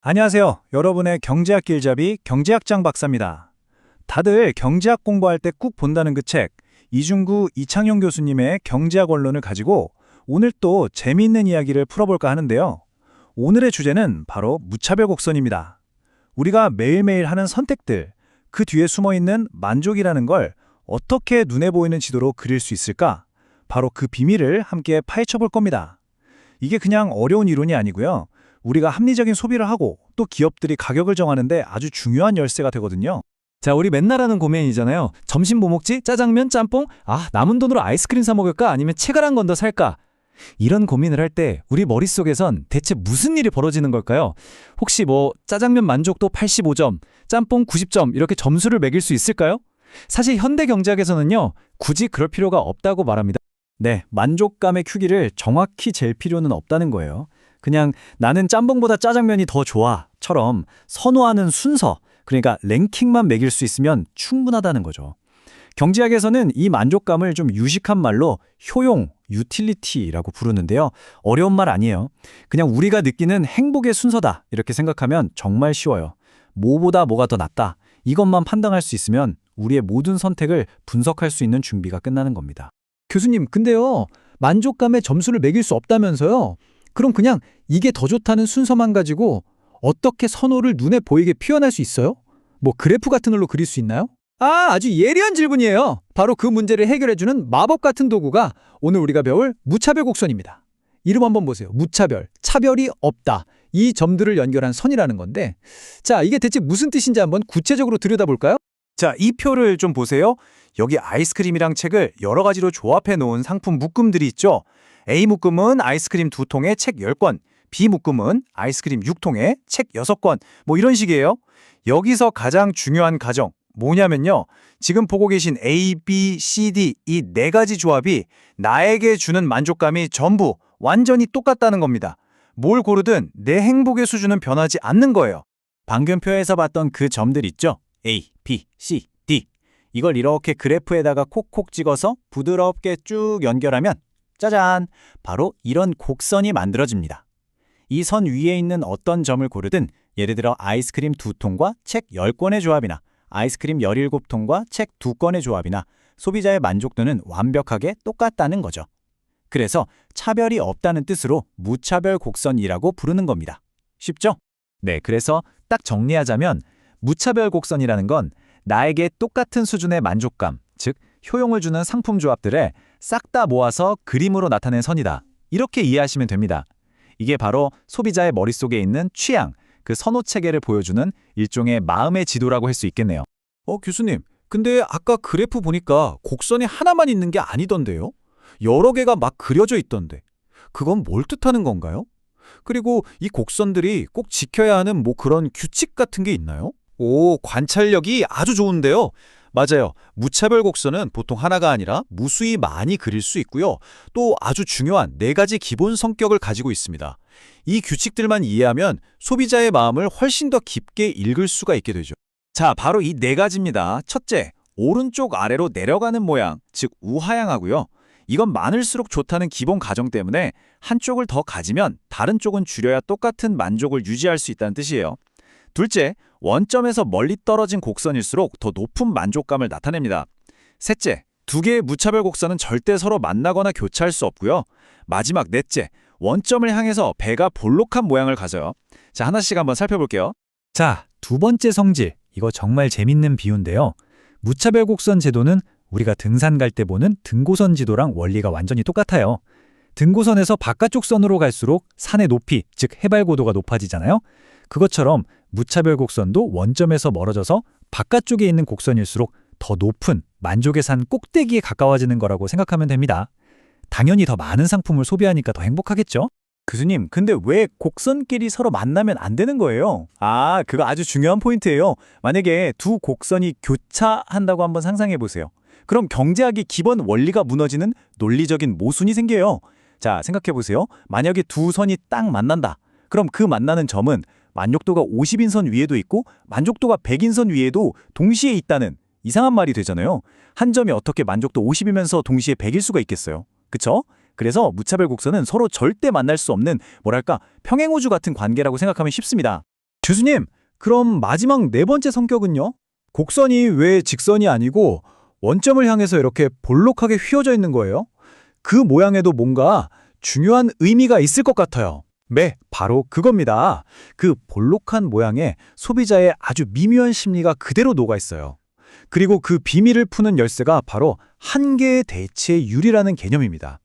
안녕하세요. 여러분의 경제학 길잡이 경제학장 박사입니다. 다들 경제학 공부할 때 꼭 본다는 그 책, 이중구 이창용 교수님의 경제학 원론을 가지고 오늘 또 재미있는 이야기를 풀어볼까 하는데요. 오늘의 주제는 바로 무차별 곡선입니다. 우리가 매일매일 하는 선택들, 그 뒤에 숨어있는 만족이라는 걸 어떻게 눈에 보이는 지도로 그릴 수 있을까? 바로 그 비밀을 함께 파헤쳐 볼 겁니다. 이게 그냥 어려운 이론이 아니고요. 우리가 합리적인 소비를 하고 또 기업들이 가격을 정하는데 아주 중요한 열쇠가 되거든요. 자, 우리 맨날 하는 고민이잖아요. 점심 뭐 먹지? 짜장면, 짬뽕? 남은 돈으로 아이스크림 사 먹을까? 아니면 책 한 권 더 살까? 이런 고민을 할 때 우리 머릿속에선 대체 무슨 일이 벌어지는 걸까요? 혹시 짜장면 만족도 85점, 짬뽕 90점 이렇게 점수를 매길 수 있을까요? 사실 현대 경제학에서는요, 굳이 그럴 필요가 없다고 말합니다. 네, 만족감의 크기를 정확히 잴 필요는 없다는 거예요. 그냥 나는 짬뽕보다 짜장면이 더 좋아처럼 선호하는 순서, 그러니까 랭킹만 매길 수 있으면 충분하다는 거죠. 경제학에서는 이 만족감을 좀 유식한 말로 효용, 유틸리티라고 부르는데요. 어려운 말 아니에요. 그냥 우리가 느끼는 행복의 순서다 이렇게 생각하면 정말 쉬워요. 뭐보다 뭐가 더 낫다 이것만 판단할 수 있으면 우리의 모든 선택을 분석할 수 있는 준비가 끝나는 겁니다. 교수님, 근데요, 만족감의 점수를 매길 수 없다면서요? 그럼 그냥 이게 더 좋다는 순서만 가지고 어떻게 선호를 눈에 보이게 표현할 수 있어요? 그래프 같은 걸로 그릴 수 있나요? 아주 예리한 질문이에요. 바로 그 문제를 해결해주는 마법 같은 도구가 오늘 우리가 배울 무차별 곡선입니다. 이름 한번 보세요. 무차별, 차별이 없다. 이 점들을 연결한 선이라는 건데, 자, 이게 대체 무슨 뜻인지 한번 구체적으로 들여다볼까요? 자, 이 표를 좀 보세요. 여기 아이스크림이랑 책을 여러 가지로 조합해 놓은 상품 묶음들이 있죠. A 묶음은 아이스크림 2통에 책 10권, B 묶음은 아이스크림 6통에 책 6권, 이런 식이에요. 여기서 가장 중요한 가정, 뭐냐면요. 지금 보고 계신 A, B, C, D 이 네 가지 조합이 나에게 주는 만족감이 전부 완전히 똑같다는 겁니다. 뭘 고르든 내 행복의 수준은 변하지 않는 거예요. 방금 표에서 봤던 그 점들 있죠? A, B, C, D. 이걸 이렇게 그래프에다가 콕콕 찍어서 부드럽게 쭉 연결하면 짜잔! 바로 이런 곡선이 만들어집니다. 이 선 위에 있는 어떤 점을 고르든 예를 들어 아이스크림 2통과 책 10권의 조합이나 아이스크림 17통과 책 2권의 조합이나 소비자의 만족도는 완벽하게 똑같다는 거죠. 그래서 차별이 없다는 뜻으로 무차별 곡선이라고 부르는 겁니다. 쉽죠? 네, 그래서 딱 정리하자면 무차별 곡선이라는 건 나에게 똑같은 수준의 만족감, 즉 효용을 주는 상품 조합들을 싹 다 모아서 그림으로 나타낸 선이다. 이렇게 이해하시면 됩니다. 이게 바로 소비자의 머릿속에 있는 취향, 그 선호 체계를 보여주는 일종의 마음의 지도라고 할 수 있겠네요. 교수님, 근데 아까 그래프 보니까 곡선이 하나만 있는 게 아니던데요? 여러 개가 막 그려져 있던데. 그건 뭘 뜻하는 건가요? 그리고 이 곡선들이 꼭 지켜야 하는 그런 규칙 같은 게 있나요? 관찰력이 아주 좋은데요. 맞아요. 무차별 곡선은 보통 하나가 아니라 무수히 많이 그릴 수 있고요. 또 아주 중요한 네 가지 기본 성격을 가지고 있습니다. 이 규칙들만 이해하면 소비자의 마음을 훨씬 더 깊게 읽을 수가 있게 되죠. 자, 바로 이 네 가지입니다. 첫째, 오른쪽 아래로 내려가는 모양, 즉 우하향하고요. 이건 많을수록 좋다는 기본 가정 때문에 한쪽을 더 가지면 다른 쪽은 줄여야 똑같은 만족을 유지할 수 있다는 뜻이에요. 둘째, 원점에서 멀리 떨어진 곡선일수록 더 높은 만족감을 나타냅니다. 셋째, 두 개의 무차별 곡선은 절대 서로 만나거나 교차할 수 없고요. 마지막 넷째, 원점을 향해서 배가 볼록한 모양을 가져요. 자, 하나씩 한번 살펴볼게요. 자, 두 번째 성질, 이거 정말 재밌는 비유인데요. 무차별 곡선 제도는 우리가 등산 갈 때 보는 등고선 지도랑 원리가 완전히 똑같아요. 등고선에서 바깥쪽 선으로 갈수록 산의 높이, 즉 해발 고도가 높아지잖아요. 그것처럼 무차별 곡선도 원점에서 멀어져서 바깥쪽에 있는 곡선일수록 더 높은 만족의 산 꼭대기에 가까워지는 거라고 생각하면 됩니다. 당연히 더 많은 상품을 소비하니까 더 행복하겠죠? 교수님, 근데 왜 곡선끼리 서로 만나면 안 되는 거예요? 그거 아주 중요한 포인트예요. 만약에 두 곡선이 교차한다고 한번 상상해 보세요. 그럼 경제학의 기본 원리가 무너지는 논리적인 모순이 생겨요. 자, 생각해 보세요. 만약에 두 선이 딱 만난다. 그럼 그 만나는 점은 만족도가 50인 선 위에도 있고 만족도가 100인 선 위에도 동시에 있다는 이상한 말이 되잖아요. 한 점이 어떻게 만족도 50이면서 동시에 100일 수가 있겠어요? 그쵸? 그래서 무차별 곡선은 서로 절대 만날 수 없는 평행우주 같은 관계라고 생각하면 쉽습니다. 교수님, 그럼 마지막 네 번째 성격은요? 곡선이 왜 직선이 아니고 원점을 향해서 이렇게 볼록하게 휘어져 있는 거예요? 그 모양에도 뭔가 중요한 의미가 있을 것 같아요. 네, 바로 그겁니다. 그 볼록한 모양에 소비자의 아주 미묘한 심리가 그대로 녹아 있어요. 그리고 그 비밀을 푸는 열쇠가 바로 한계의 대체율이라는 개념입니다.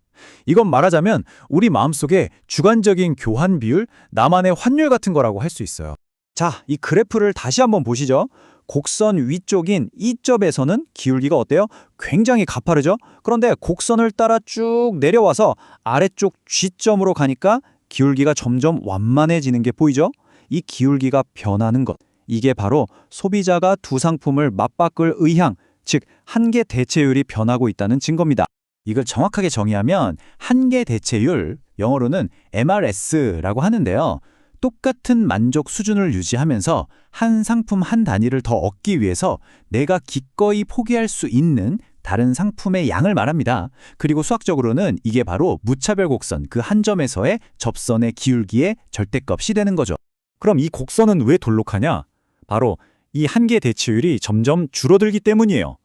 이건 말하자면 우리 마음속에 주관적인 교환 비율, 나만의 환율 같은 거라고 할 수 있어요. 자, 이 그래프를 다시 한번 보시죠. 곡선 위쪽인 E점에서는 기울기가 어때요? 굉장히 가파르죠? 그런데 곡선을 따라 쭉 내려와서 아래쪽 G점으로 가니까 기울기가 점점 완만해지는 게 보이죠? 이 기울기가 변하는 것. 이게 바로 소비자가 두 상품을 맞바꿀 의향, 즉 한계 대체율이 변하고 있다는 증거입니다. 이걸 정확하게 정의하면 한계 대체율, 영어로는 MRS라고 하는데요. 똑같은 만족 수준을 유지하면서 한 상품 한 단위를 더 얻기 위해서 내가 기꺼이 포기할 수 있는 다른 상품의 양을 말합니다. 그리고 수학적으로는 이게 바로 무차별 곡선, 그 한 점에서의 접선의 기울기의 절대값이 되는 거죠. 그럼 이 곡선은 왜 돌록하냐? 바로 이 한계 대체율이 점점 줄어들기 때문이에요.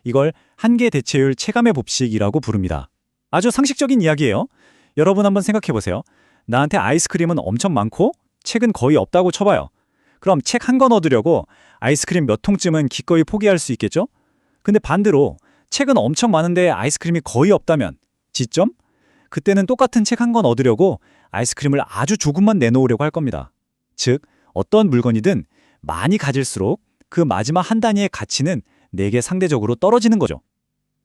이걸 한계 대체율 체감의 법칙이라고 부릅니다. 아주 상식적인 이야기예요. 여러분 한번 생각해 보세요. 나한테 아이스크림은 엄청 많고 책은 거의 없다고 쳐봐요. 그럼 책 한 권 얻으려고 아이스크림 몇 통쯤은 기꺼이 포기할 수 있겠죠? 근데 반대로 책은 엄청 많은데 아이스크림이 거의 없다면 지점? 그때는 똑같은 책 한 권 얻으려고 아이스크림을 아주 조금만 내놓으려고 할 겁니다. 즉, 어떤 물건이든 많이 가질수록 그 마지막 한 단위의 가치는 내게 상대적으로 떨어지는 거죠.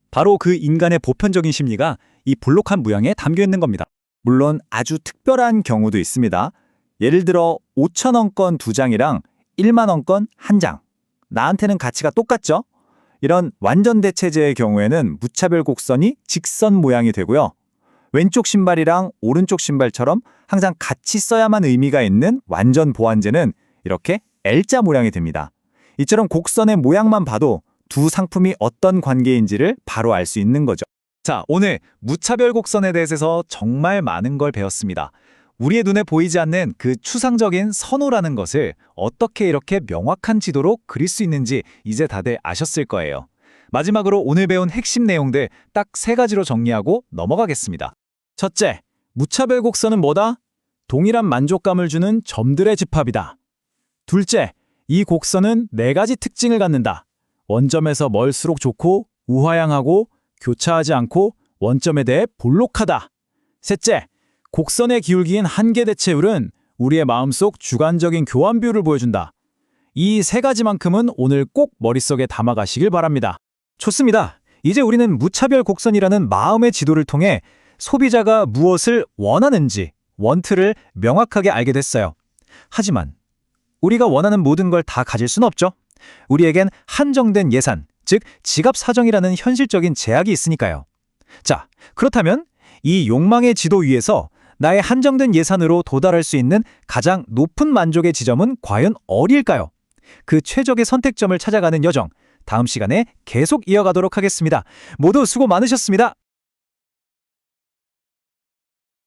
바로 그 인간의 보편적인 심리가 이 볼록한 모양에 담겨 있는 겁니다. 물론 아주 특별한 경우도 있습니다. 예를 들어 5,000원권 2장이랑 10,000원권 1장. 나한테는 가치가 똑같죠? 이런 완전 대체제의 경우에는 무차별 곡선이 직선 모양이 되고요. 왼쪽 신발이랑 오른쪽 신발처럼 항상 같이 써야만 의미가 있는 완전 보완제는 이렇게 L자 모양이 됩니다. 이처럼 곡선의 모양만 봐도 두 상품이 어떤 관계인지를 바로 알 수 있는 거죠. 자, 오늘 무차별 곡선에 대해서 정말 많은 걸 배웠습니다. 우리의 눈에 보이지 않는 그 추상적인 선호라는 것을 어떻게 이렇게 명확한 지도로 그릴 수 있는지 이제 다들 아셨을 거예요. 마지막으로 오늘 배운 핵심 내용들 딱 3가지로 정리하고 넘어가겠습니다. 첫째, 무차별 곡선은 뭐다? 동일한 만족감을 주는 점들의 집합이다. 둘째, 이 곡선은 4가지 특징을 갖는다. 원점에서 멀수록 좋고 우하향하고 교차하지 않고 원점에 대해 볼록하다. 셋째, 곡선의 기울기인 한계 대체율은 우리의 마음속 주관적인 교환 비율을 보여준다. 이 3가지만큼은 오늘 꼭 머릿속에 담아가시길 바랍니다. 좋습니다. 이제 우리는 무차별 곡선이라는 마음의 지도를 통해 소비자가 무엇을 원하는지, 원트를 명확하게 알게 됐어요. 하지만 우리가 원하는 모든 걸 다 가질 수는 없죠. 우리에겐 한정된 예산, 즉 지갑 사정이라는 현실적인 제약이 있으니까요. 자, 그렇다면 이 욕망의 지도 위에서 나의 한정된 예산으로 도달할 수 있는 가장 높은 만족의 지점은 과연 어디일까요? 그 최적의 선택점을 찾아가는 여정, 다음 시간에 계속 이어가도록 하겠습니다. 모두 수고 많으셨습니다.